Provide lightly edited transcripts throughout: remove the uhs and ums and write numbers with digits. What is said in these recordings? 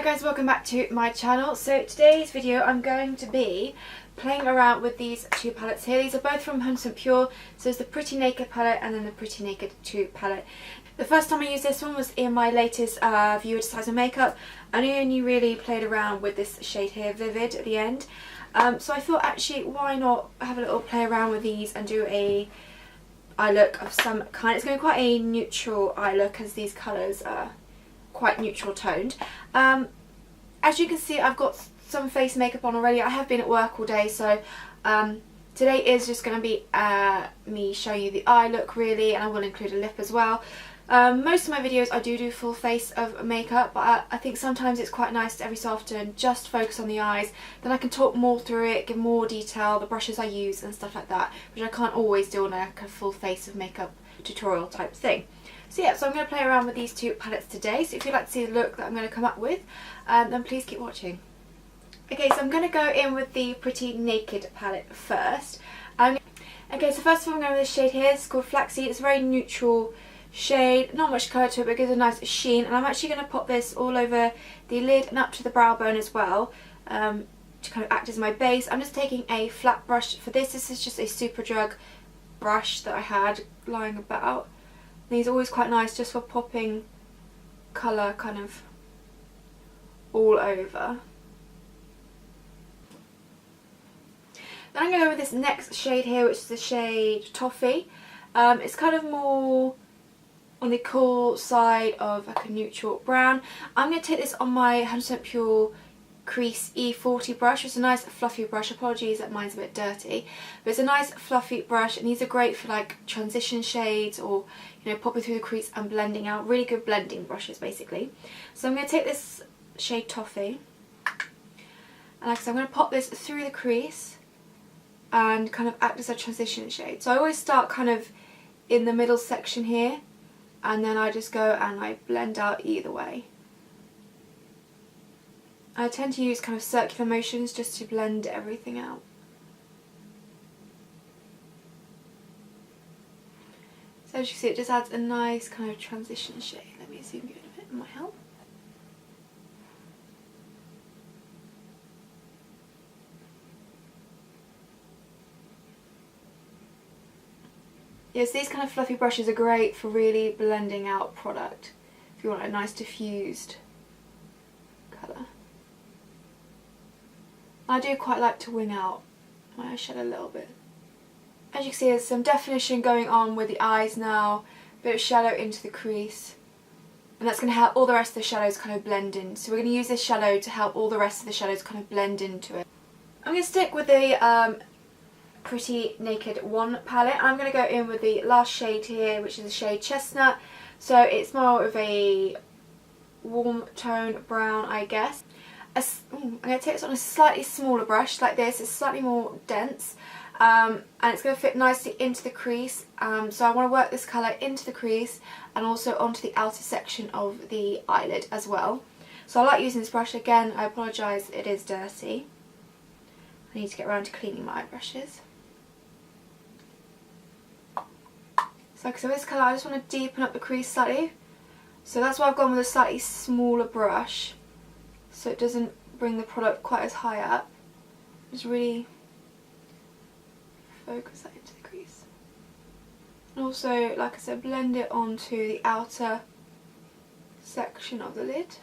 guys, welcome back to my channel. So today's video I'm going to be playing around with these two palettes here. These are both from 100% Pure. So it's the Pretty Naked palette and then the Pretty Naked 2 palette. The first time I used this one was in my latest viewer decides on makeup, and I only really played around with this shade here, Vivid, at the end. So I thought actually why not have a little play around with these and do a eye look of some kind. It's going to be quite a neutral eye look as these colours are quite neutral toned. As you can see, I've got some face makeup on already. I have been at work all day, so today is just going to be me showing you the eye look really, and I will include a lip as well. Most of my videos I do full face of makeup, but I think sometimes it's quite nice to every so often just focus on the eyes. Then I can talk more through it, give more detail, the brushes I use and stuff like that, which I can't always do on like a full face of makeup tutorial type thing. So yeah, so I'm going to play around with these two palettes today. So if you'd like to see the look that I'm going to come up with, then please keep watching. Okay, so I'm going to go in with the Pretty Naked palette first. Okay, so first of all I'm going with this shade here. It's called Flexi. It's a very neutral shade, not much colour to it, but it gives a nice sheen. And I'm actually going to pop this all over the lid and up to the brow bone as well, to kind of act as my base. I'm just taking a flat brush for this. This is just a Superdrug brush that I had lying about. These are always quite nice just for popping colour kind of all over. Then I'm going to go with this next shade here, which is the shade Toffee. It's kind of more on the cool side of like a neutral brown. I'm going to take this on my 100% Pure Crease E40 brush. It's a nice fluffy brush. Apologies that mine's a bit dirty, but it's a nice fluffy brush, and these are great for like transition shades or, you know, popping through the crease and blending out. Really good blending brushes basically. So I'm going to take this shade Toffee, and like I said, I'm going to pop this through the crease and kind of act as a transition shade. So I always start kind of in the middle section here, and then I just go and I blend out either way. I tend to use kind of circular motions just to blend everything out. So as you can see, it just adds a nice kind of transition shade. Let me zoom in a bit, it might help. Yes, these kind of fluffy brushes are great for really blending out product if you want a nice diffused colour. I do quite like to wing out my eyeshadow a little bit. As you can see, there's some definition going on with the eyes now, a bit of shadow into the crease, and that's going to help all the rest of the shadows kind of blend in. So we're going to use this shadow to help all the rest of the shadows kind of blend into it. I'm going to stick with the Pretty Naked 1 palette. I'm going to go in with the last shade here, which is the shade Chestnut. So it's more of a warm tone brown, I guess. I'm going to take this on a slightly smaller brush like this. It's slightly more dense, and it's going to fit nicely into the crease. So I want to work this colour into the crease and also onto the outer section of the eyelid as well. So I like using this brush. Again, I apologise, it is dirty. I need to get around to cleaning my eye brushes. So like I said, with this colour I just want to deepen up the crease slightly. So that's why I've gone with a slightly smaller brush, so it doesn't bring the product quite as high up. Just really focus that into the crease. And also, like I said, blend it onto the outer section of the lid.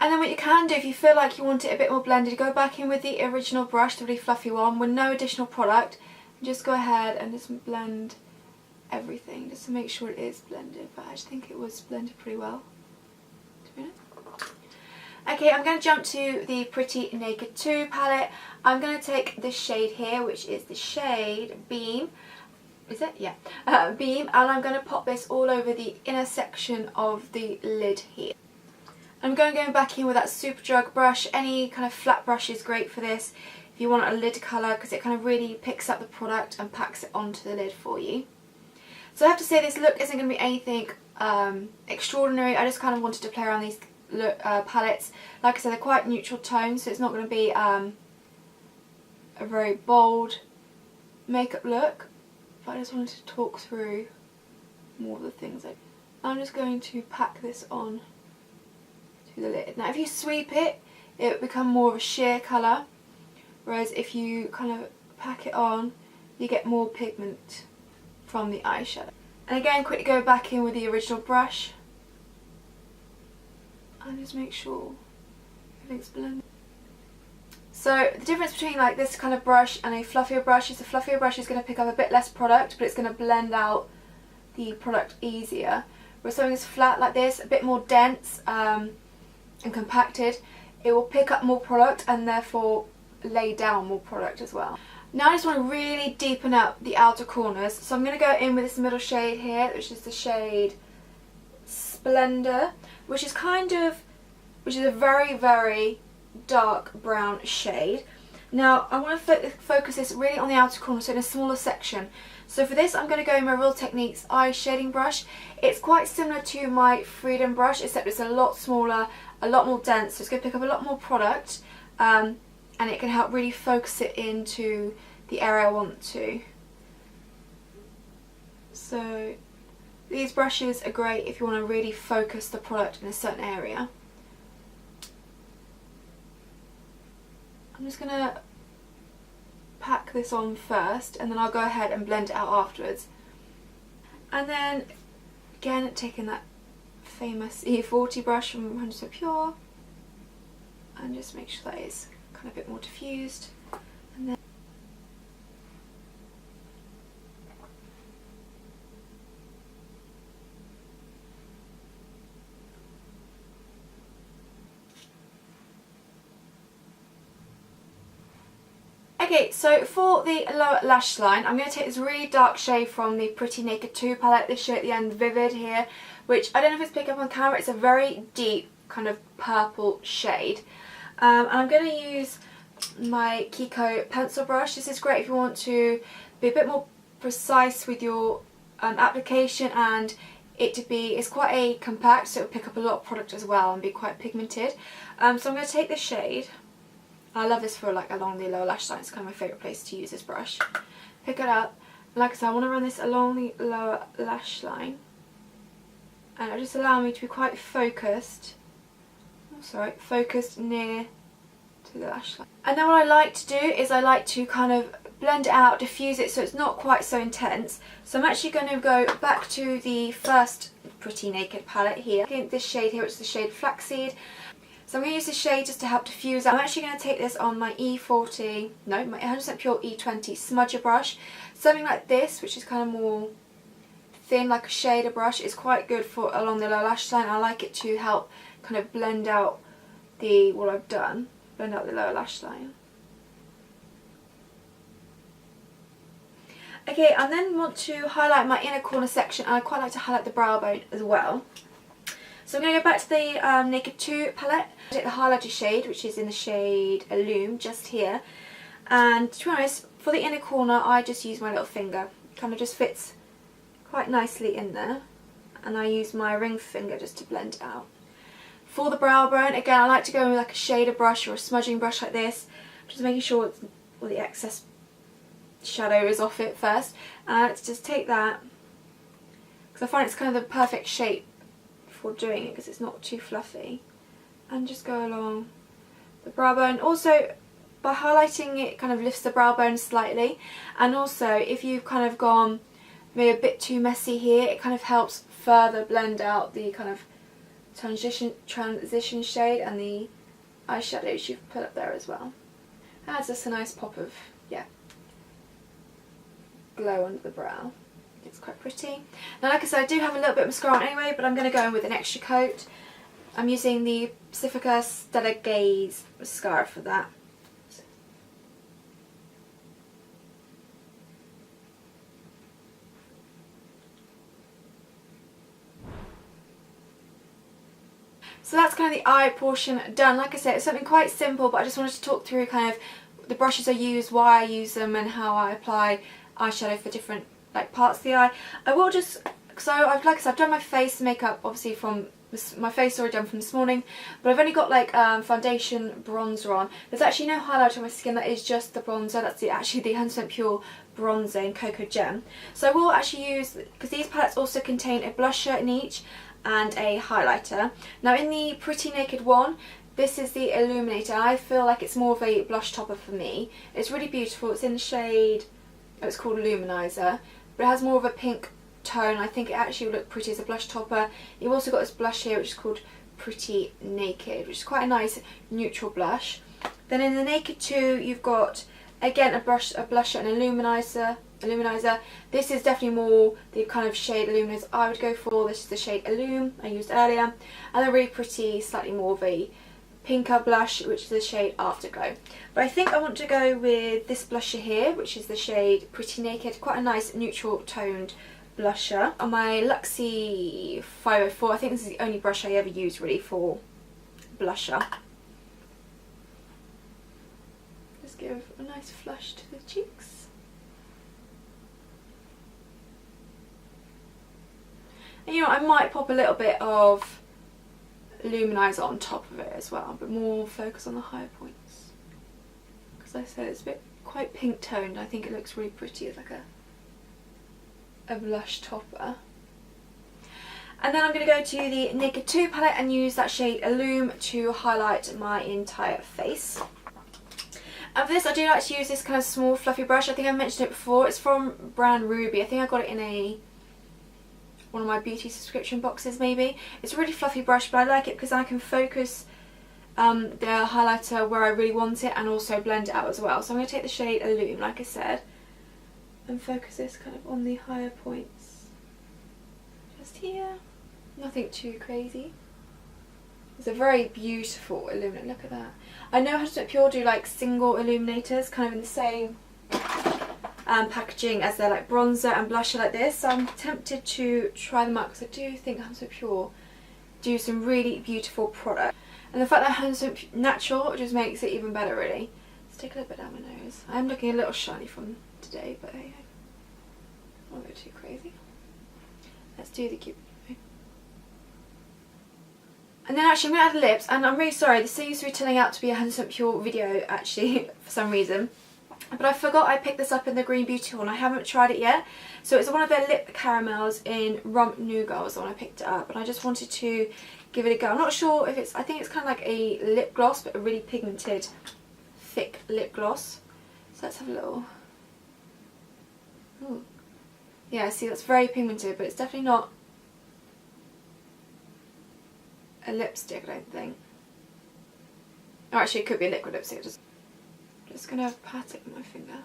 And then what you can do, if you feel like you want it a bit more blended, go back in with the original brush, the really fluffy one, with no additional product, and just go ahead and just blend everything, just to make sure it is blended. But I just think it was blended pretty well, to be honest. Okay, I'm going to jump to the Pretty Naked 2 palette. I'm going to take this shade here, which is the shade Beam. Is it? Yeah. Beam, and I'm going to pop this all over the inner section of the lid here. I'm going back in with that Superdrug brush. Any kind of flat brush is great for this if you want a lid colour, because it kind of really picks up the product and packs it onto the lid for you. So I have to say, this look isn't going to be anything extraordinary. I just kind of wanted to play around these palettes. Like I said, they're quite neutral tones, so it's not going to be a very bold makeup look, but I just wanted to talk through more of the things. I'm just going to pack this on to the lid. Now if you sweep it, it will become more of a sheer colour, whereas if you kind of pack it on, you get more pigment from the eyeshadow. And again, quickly go back in with the original brush and just make sure everything's blended. So the difference between like this kind of brush and a fluffier brush is the fluffier brush is going to pick up a bit less product, but it's going to blend out the product easier. Whereas something that's flat like this, a bit more dense and compacted, it will pick up more product and therefore lay down more product as well. Now I just want to really deepen up the outer corners, so I'm going to go in with this middle shade here, which is the shade Splendor, which is a very, very dark brown shade. Now I want to focus this really on the outer corner, so in a smaller section. So for this I'm going to go in my Real Techniques eye shading brush. It's quite similar to my Freedom brush, except it's a lot smaller, a lot more dense, so it's going to pick up a lot more product, and it can help really focus it into the area I want to. So these brushes are great if you want to really focus the product in a certain area. I'm just going to pack this on first and then I'll go ahead and blend it out afterwards. And then again, taking that famous E40 brush from 100% Pure and just make sure that is kind of a bit more diffused. And then okay, so for the lower lash line, I'm going to take this really dark shade from the Pretty Naked 2 palette, this shade at the end, Vivid here, which I don't know if it's picked up on camera, it's a very deep kind of purple shade. And I'm going to use my Kiko pencil brush. This is great if you want to be a bit more precise with your application, and it's quite a compact, so it'll pick up a lot of product as well and be quite pigmented. So I'm going to take this shade. I love this for like along the lower lash line, it's kind of my favourite place to use this brush. Pick it up, and like I said, I want to run this along the lower lash line, and it'll just allow me to be quite focused, focused near to the lash line. And then what I like to do is I like to kind of blend it out, diffuse it so it's not quite so intense. So I'm actually going to go back to the first Pretty Naked palette here, this shade here, which is the shade Flaxseed. So I'm going to use this shade just to help diffuse. I'm actually going to take this on my E40, no, my 100% Pure E20 smudger brush. Something like this, which is kind of more thin, like a shader brush, is quite good for along the lower lash line. I like it to help kind of blend out what I've done, blend out the lower lash line. Okay, I then want to highlight my inner corner section, and I quite like to highlight the brow bone as well. So I'm going to go back to the Naked 2 palette, take the highlighter shade, which is in the shade Illume, just here. And to be honest, for the inner corner, I just use my little finger. It kind of just fits quite nicely in there. And I use my ring finger just to blend it out. For the brow bone, again, I like to go with like a shader brush or a smudging brush like this, just making sure all the excess shadow is off it first. And I like to just take that, because I find it's kind of the perfect shape for doing it, because it's not too fluffy, and just go along the brow bone. Also, by highlighting it kind of lifts the brow bone slightly, and also if you've kind of gone maybe a bit too messy here, it kind of helps further blend out the kind of transition shade and the eyeshadows you've put up there as well. Adds just a nice pop of, yeah, glow under the brow. It's quite pretty. Now, like I said, I do have a little bit of mascara on anyway, but I'm going to go in with an extra coat. I'm using the Pacifica Stellar Gaze mascara for that. So that's kind of the eye portion done. Like I said, it's something quite simple, but I just wanted to talk through kind of the brushes I use, why I use them, and how I apply eyeshadow for different like parts of the eye. I will just, so like I said, I've done my face makeup obviously from my face is already done from this morning, but I've only got like foundation bronzer on. There's actually no highlight on my skin, that is just the bronzer. That's actually the 100% Pure bronzer in Cocoa Gem. So I will actually use, because these palettes also contain a blusher in each and a highlighter. Now in the Pretty Naked one, this is the Illuminator. I feel like it's more of a blush topper for me. It's really beautiful. It's in the shade, it's called Luminizer, but it has more of a pink tone. I think it actually would look pretty as a blush topper. You've also got this blush here which is called Pretty Naked, which is quite a nice neutral blush. Then in the Naked 2 you've got again a blusher and a luminizer. This is definitely more the kind of shade Illuminizer I would go for. This is the shade Illum I used earlier, and a really pretty, slightly more of a pinker blush, which is the shade Afterglow. But I think I want to go with this blusher here, which is the shade Pretty Naked. Quite a nice neutral toned blusher. On my Luxie 504, I think this is the only brush I ever use really for blusher. Just give a nice flush to the cheeks. And you know, I might pop a little bit of Luminizer on top of it as well, but more focus on the higher points. Because I said it's a bit quite pink toned. I think it looks really pretty as like a blush topper. And then I'm going to go to the Naked 2 palette and use that shade Illum to highlight my entire face. And for this I do like to use this kind of small fluffy brush. I think I mentioned it before. It's from brand Ruby. I think I got it in one of my beauty subscription boxes maybe. It's a really fluffy brush, but I like it because I can focus the highlighter where I really want it and also blend it out as well. So I'm going to take the shade Illum, like I said, and focus this kind of on the higher points. Just here. Nothing too crazy. It's a very beautiful illuminator. Look at that. I know 100% Pure do like single illuminators, kind of in the same packaging as their like bronzer and blusher like this. So I'm tempted to try them out because I do think 100% Pure do some really beautiful product. And the fact that 100% natural just makes it even better really. Let's take a little bit down my nose. I am looking a little shiny from today, but hey, I won't go too crazy. Let's do the cute. And then actually I'm going to add the lips, and I'm really sorry, this seems to be turning out to be a 100% Pure video actually for some reason. But I forgot I picked this up in the Green Beauty one. I haven't tried it yet. So it's one of their lip caramels in Rump Nougat was the one I picked it up. And I just wanted to give it a go. I'm not sure if it's, I think it's kind of like a lip gloss, but a really pigmented, thick lip gloss. So let's have a little... Ooh. Yeah, see, that's very pigmented, but it's definitely not a lipstick, I don't think. Or actually it could be a liquid lipstick. Just gonna pat it with my finger.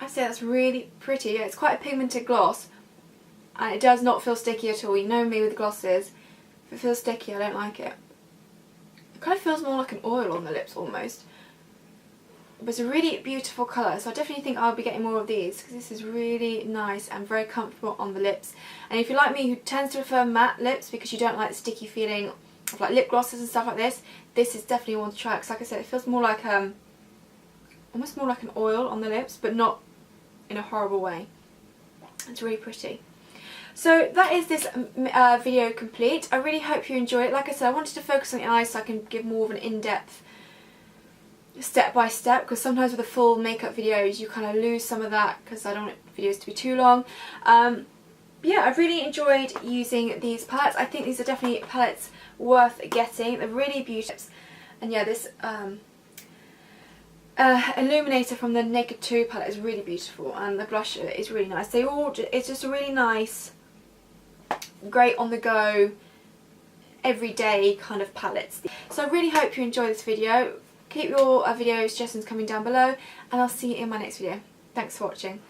I say that's really pretty. Yeah, it's quite a pigmented gloss and it does not feel sticky at all. You know me with glosses, if it feels sticky I don't like it. It kind of feels more like an oil on the lips almost. But it's a really beautiful colour, so I definitely think I'll be getting more of these because this is really nice and very comfortable on the lips. And if you're like me who tends to prefer matte lips because you don't like the sticky feeling of like lip glosses and stuff like this is definitely one to try because like I said, it feels more like almost more like an oil on the lips, but not in a horrible way. It's really pretty. So that is this video complete. I really hope you enjoyed it. Like I said, I wanted to focus on the eyes so I can give more of an in-depth step by step, because sometimes with the full makeup videos you kind of lose some of that because I don't want videos to be too long. Yeah, I've really enjoyed using these palettes. I think these are definitely palettes worth getting. They're really beautiful. And yeah, this illuminator from the Naked 2 palette is really beautiful, and the blusher is really nice. They all, it's just a really nice, great on the go, everyday kind of palettes. So I really hope you enjoy this video. Keep your video suggestions coming down below, and I'll see you in my next video. Thanks for watching.